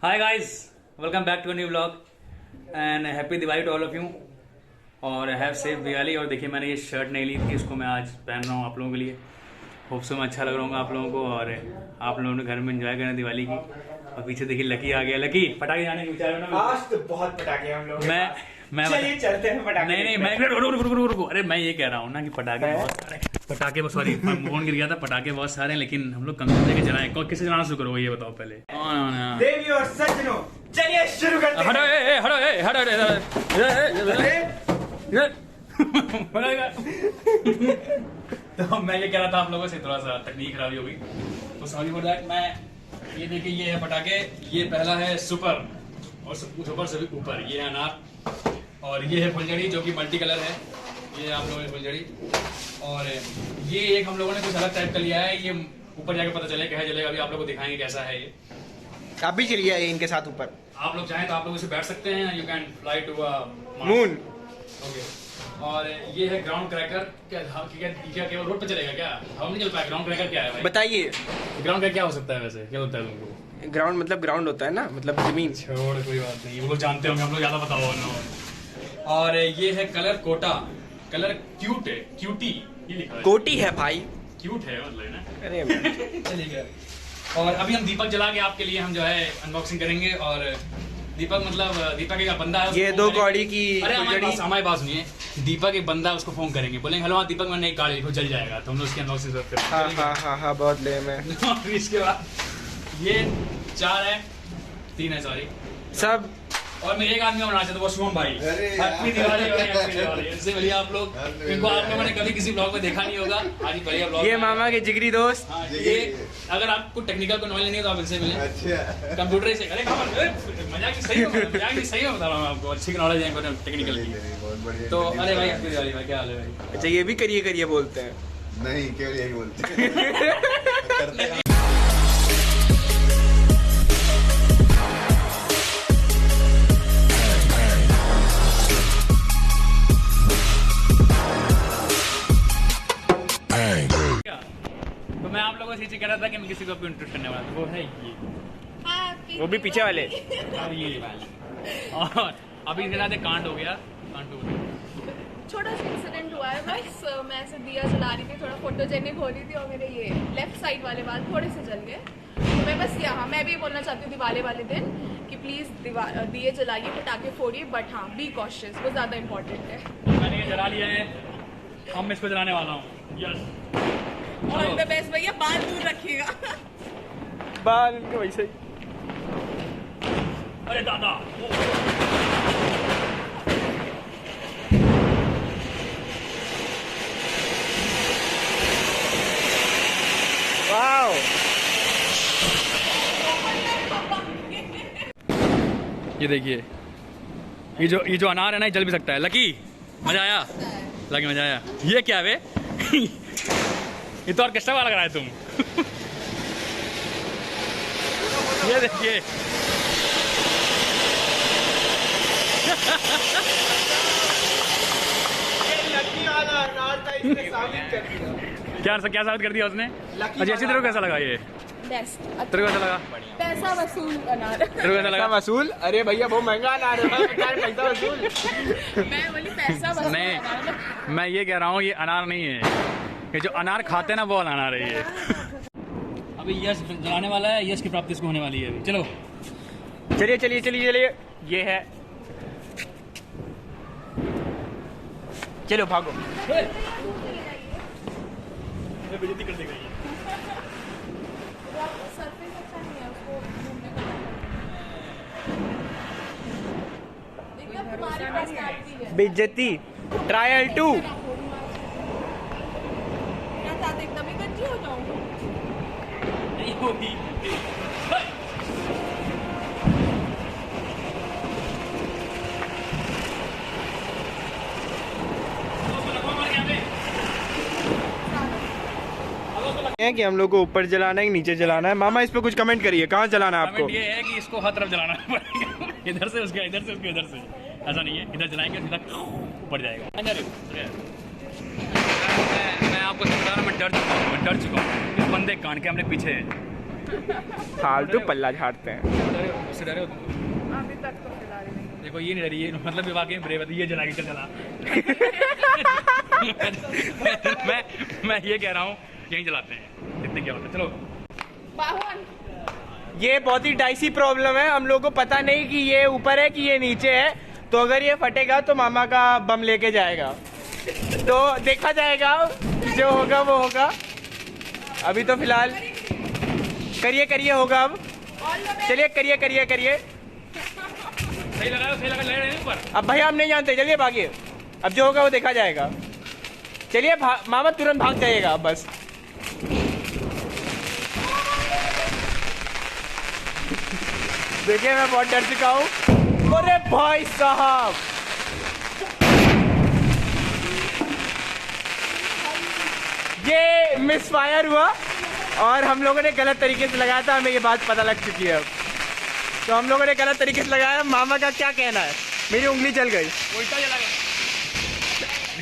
Hi guys, welcome back to a new vlog and happy Diwali to all of you. और have safe Diwali. और देखिए, मैंने ये shirt नहीं ली थी, इसको मैं आज पहन रहा हूँ आप लोगों के लिए। होप सो मैं अच्छा लग रहा हूँ आप लोगों को और आप लोगों ने घर में एंजॉय करना दिवाली की। और पीछे देखिए लकी आ गया। लकी, पटाखे जाने के विचार में आज तो बहुत पटाखे हम लोग मैं चलिए चलते हैं पटाखे। नहीं मैं रुको। अरे मैं ये कह रहा हूँ ना कि पटाखे बहुत सारे, पटाखे सॉरी फोन गिर गया था। पटाखे बहुत सारे हैं लेकिन हम लोग कम से कम जलाएं। किससे जलाना शुरू करोगे ये बताओ पहले। देवी और सज्जनों, चलिए शुरू करते हैं। तो मैं ये कह रहा था आप लोगों से, थोड़ा सा तकनीक खराबी हो गई तो सॉरी फॉर दैट। मैं ये देखिए, ये है पटाखे। ये पहला है सुपर और सुपर से भी ऊपर ये है अनार। और ये है फुलझड़ी जो कि मल्टी कलर है। ये आप लोगों ने फुलझड़ी। और ये एक हम लोगों ने कुछ अलग टाइप का लिया है। ये ऊपर जाकर पता चले कैसा जलेगा, अभी आप लोग को दिखाएंगे कैसा है ये। आप भी चलिए इनके साथ ऊपर। आप लोग चाहें तो आप लोग इसे बैठ सकते हैं। You can fly to moon. Okay. और ये है ग्राउंड क्रैकर। क्या रोड पे चलेगा क्या? हम नहीं चल पाए। ग्राउंड क्रैकर क्या है भाई? बताइए ग्राउंड क्रैकर क्या हो सकता है वैसे? क्या होता है तुमको? ग्राउंड मतलब ग्राउंड होता है ना, मतलब जमीन। छोड़, कोई बात नहीं, वो लोग जानते होंगे, हम लोग ज्यादा बताओ। और ये है कलर कोटा। कलर क्यूट है, क्यूटी ये लिखा है। कोटी है भाई, क्यूट है मतलब ना। अरे चलिए। और अभी हम दीपक जला के आपके लिए हम जो है अनबॉक्सिंग करेंगे। और दीपक मतलब दीपक एक बंदा है, ये 2 कौड़ी की। अरे हमारे पास नहीं है। दीपक एक बंदा है, उसको फोन करेंगे, बोलेंगे हेलो दीपक मैंने एक कार्ड लिखो, जल जाएगा। तो हम लोग उसकी अनबॉक्सिंग करते हैं। हाँ बहुत लेम है। फिर इसके बाद ये 4 है, 3 है सॉरी सब। और मैं एक आदमी बनाना चाहता हूँ, वो शुभम भाई। हैप्पी दिवाली भाई, हैप्पी दिवाली। इससे बढ़िया आप लोग, इनको आप लोगों ने कभी किसी ब्लॉग में देखा नहीं होगा। आज बढ़िया ब्लॉग। ये मामा के जिगरी दोस्त। हाँ, ये अगर आपको टेक्निकल को नॉलेज नहीं है तो आप इनसे मिलें। अच्छा। कंप्यूटर से अरे मजाक सही में बता रहा हूँ आपको, अच्छी नॉलेज है टेक्निकल की। तो अरे भाई हैप्पी दिवाली भाई, क्या हाल है भाई? अच्छा, ये भी करिए बोलते हैं। नहीं, केवल यही बोलते हैं। तो मैं आप लोगों से कह रहा था कि मैं किसी को इंट्रोड्यूस करने वाला था, वो है ये। वो भी पीछे वाले। और ये और अभी इनके साथ एक कांड हो गया। छोटा सा इंसिडेंट हुआ है बस। मैं ऐसे दिया जला रही थी, थोड़ा फोटोजेनिक हो रही थी और मेरे ये लेफ्ट साइड वाले बाल थोड़े से जल गए। तो मैं बस यहाँ मैं भी बोलना चाहती हूँ दिवाली वाले दिन कि प्लीज़ दिए जलाइए, पटाखे फोड़िए, बट हाँ बी कॉशियस, वो ज़्यादा इंपॉर्टेंट है। मैंने ये जला लिया है, अब मैं इसको जलाने वाला हूँ। यस। ऑल द बेस्ट भैया, बाल दूर रखिएगा। बाल इनके वैसे ही। अरे दादा, वाओ, ये देखिए, ये जो अनार है ना, ये जल भी सकता है। लकी, मजा आया? लकी मजा आया? ये क्या है? ये तो ऑर्केस्ट्रा वाला लग रहा है तुम। ये देखिए। क्या साबित कर दिया उसने? अच्छा, ऐसी तरह कैसा लगा ये? बेस्ट। तेरे को कैसा लगा? पैसा वसूल अनार। तेरे को कैसा लगा? वसूल? अरे भैया बहुत महंगा अनार है, पैसा वसूल। मैं बोली पैसा वसूल नहीं, अनार। मैं ये कह रहा हूँ ये अनार नहीं है, ये जो अनार खाते हैं ना वो अनार है ये। अभी यश जलाने वाला है, यश की प्राप्ति इसको होने वाली है अभी। चलो चलिए। ये है, चलो भागो। बेइज्जती कर देगा ये। सरफेस अच्छा नहीं है, उसको घूमने का देखिए, अब तुम्हारे पास काटती है। बेइज्जती ट्रायल 2। क्या चाहते एकदम ही कच्ची हो जाऊँ? नहीं होगी। है कि हम लोग को ऊपर जलाना है कि नीचे जलाना है। मामा इस पे कुछ कमेंट करिए, कहाँ जलाना है आपको? कमेंट ये है कि इसको हर तरफ जलाना पड़ेगा। इधर से उसके, इधर से उसके, इधर से। ऐसा नहीं है, इधर जलाएंगे सीधा ऊपर जाएगा। मैं आपको बता रहा हूँ, मैं डर चुका हूँ इस बंदे कान के हमने पीछे। फालतू पल्ला झाड़ते हैं। उससे डरे हो तुम? अभी तक तो फिलहाल नहीं। देखो ये नहीं डरी, ये मतलब ये वाकई ब्रेव है, ये जला के चला। मैं ये कह रहा हूँ यहीं जलाते हैं, इतने क्या होता है। चलो बाहुन ये बहुत ही डाइसी प्रॉब्लम है, हम लोगों को पता नहीं कि ये ऊपर है कि ये नीचे है। तो अगर ये फटेगा तो मामा का बम लेके जाएगा, तो देखा जाएगा, जो होगा वो होगा। अभी तो फिलहाल करिए करिए, होगा अब। चलिए करिए करिए करिए। सही लगा, सही लगा, ले रहे हैं ऊपर। अब भैया हम नहीं जानते, चलिए भागिए, अब जो होगा वो देखा जाएगा। चलिए मामा तुरंत भाग जाइएगा अब बस। देखिए मैं बहुत डर चुका हूँ। अरे भाई साहब, ये मिसफायर हुआ और हम लोगों ने गलत तरीके से लगाया था, हमें ये बात पता लग चुकी है अब। तो हम लोगों ने गलत तरीके से लगाया। मामा का क्या कहना है? मेरी उंगली जल गई। उल्टा जला गया।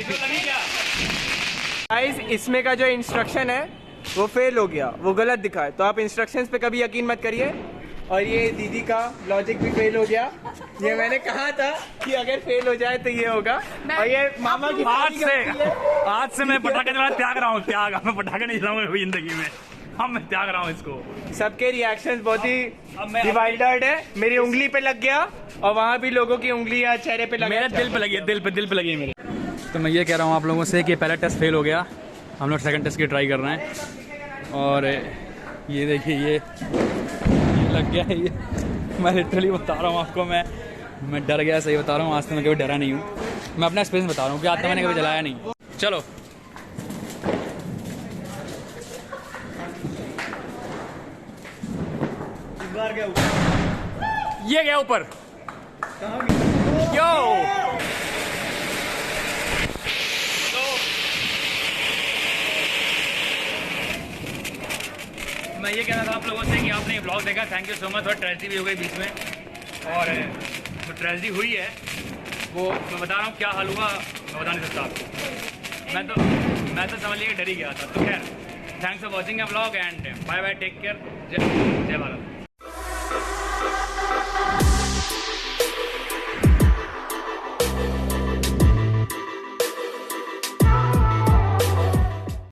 इसको लगी क्या? गाइस इसमें का जो इंस्ट्रक्शन है वो फेल हो गया, वो गलत दिखा है। तो आप इंस्ट्रक्शंस पे कभी यकीन मत करिए। और ये दीदी का लॉजिक भी फेल हो गया। ये मैंने कहा था कि अगर फेल हो जाए तो ये होगा। और ये मामा की आज से मैं पटाखे जलाना त्याग रहा हूँ, त्याग। मैं पटाखे नहीं जलाऊंगा कभी जिंदगी में। हम मैं त्याग रहा हूँ इसको। सबके रिएक्शंस बहुत ही अब मैं डिवाइडेड है। मेरी उंगली पे लग गया और वहाँ भी लोगों की उंगलियां चेहरे पे लगी। मेरे दिल पे लगी है, दिल पे लगी है मेरे। तो मैं ये कह रहा हूँ आप लोगों से कि पहला टेस्ट फेल हो गया, हम लोग सेकंड टेस्ट की ट्राई कर रहे हैं। और ये देखिए ये लग गया है। ये मैं लिटरली बता रहा हूँ आपको, मैं डर गया, सही बता रहा हूँ। आज तक मैं कभी डरा नहीं हूँ, मैं अपना एक्सपीरियंस बता रहा हूँ कि आज तक मैंने कभी जलाया नहीं। चलो ये गया ऊपर। यो मैं ये कहना था आप लोगों से कि आपने ये ब्लॉग देखा, थैंक यू सो मच। और ट्रेजेडी भी हो गई बीच में, और जो ट्रेजेडी हुई है वो मैं बता रहा हूँ क्या हाल हुआ, मैं बता नहीं सकता आपको। मैं तो समझ लिया डर ही गया था। तो खैर thanks for watching a blog and bye bye, take care, जय भारत।